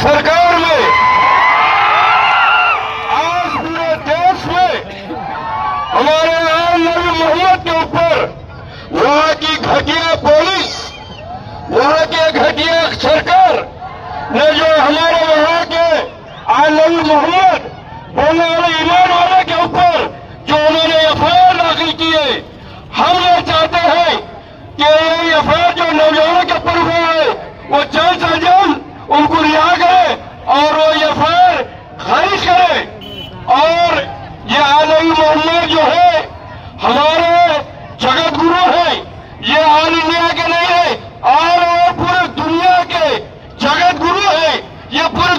सरकार में आज पूरे देश में हमारे आम नबी मोहम्मद के ऊपर वहां की घटिया पुलिस, वहां के घटिया सरकार ने जो हमारे वहां के आम नबी मोहम्मद बोलने वाले ईमान वाले के ऊपर जो उन्होंने एफआईआर दाखिल की है, हम ये चाहते हैं कि ये एफआईआर जो नौजवानों के ऊपर हुआ है वो जल्द से जल्द उनको रिहा करे और वो एफआईआर खारिज करे। और ये आलमी मोहम्मद जो है हमारे जगत गुरु है, ये ऑल इंडिया के नहीं है और पूरे दुनिया के जगत गुरु है, ये पूरे